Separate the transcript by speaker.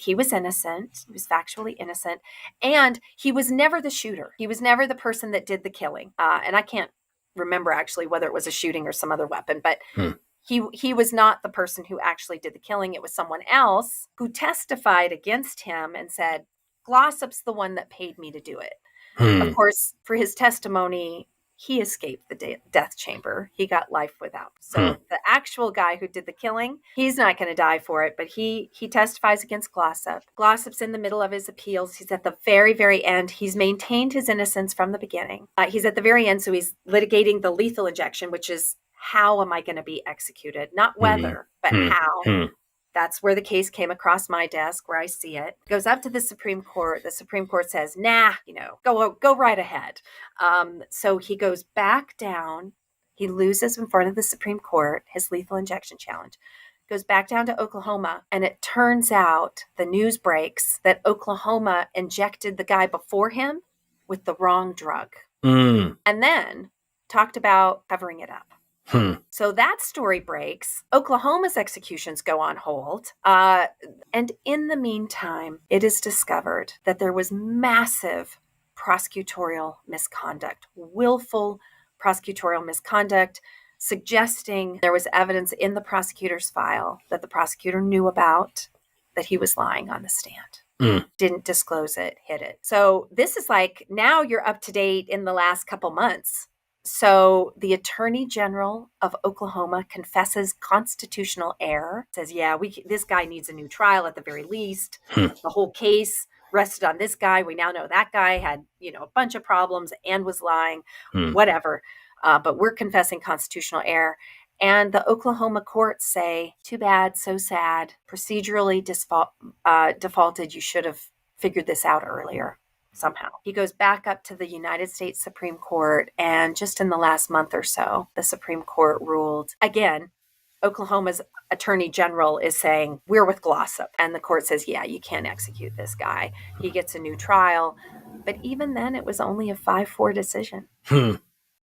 Speaker 1: he was innocent. He was factually innocent. And he was never the shooter. He was never the person that did the killing. And I can't remember actually whether it was a shooting or some other weapon, but he was not the person who actually did the killing. It was someone else who testified against him and said, Glossop's the one that paid me to do it. Of course, for his testimony, he escaped the death chamber. He got life without. So the actual guy who did the killing, he's not going to die for it, but he testifies against Glossop. Glossop's in the middle of his appeals. He's at the very, very end. He's maintained his innocence from the beginning. He's at the very end, so he's litigating the lethal injection, which is how am I going to be executed? Not whether, but how. That's where the case came across my desk, where I see it. Goes up to the Supreme Court. The Supreme Court says, nah, go right ahead. So he goes back down. He loses in front of the Supreme Court, his lethal injection challenge. Goes back down to Oklahoma. And it turns out, the news breaks, that Oklahoma injected the guy before him with the wrong drug. And then talked about covering it up. So that story breaks. Oklahoma's executions go on hold. And in the meantime, it is discovered that there was massive prosecutorial misconduct, willful prosecutorial misconduct, suggesting there was evidence in the prosecutor's file that the prosecutor knew about, that he was lying on the stand. Didn't disclose it, hid it. So this is like, now you're up to date in the last couple months. So the Attorney General of Oklahoma confesses constitutional error, says, this guy needs a new trial at the very least. The whole case rested on this guy. We now know that guy had, a bunch of problems and was lying, whatever. But we're confessing constitutional error. And the Oklahoma courts say, too bad, so sad, procedurally defaulted. You should have figured this out earlier. Somehow. He goes back up to the United States Supreme Court, and just in the last month or so, the Supreme Court ruled, again, Oklahoma's Attorney General is saying, we're with Glossop. And the court says, you can't execute this guy. He gets a new trial. But even then, it was only a 5-4 decision.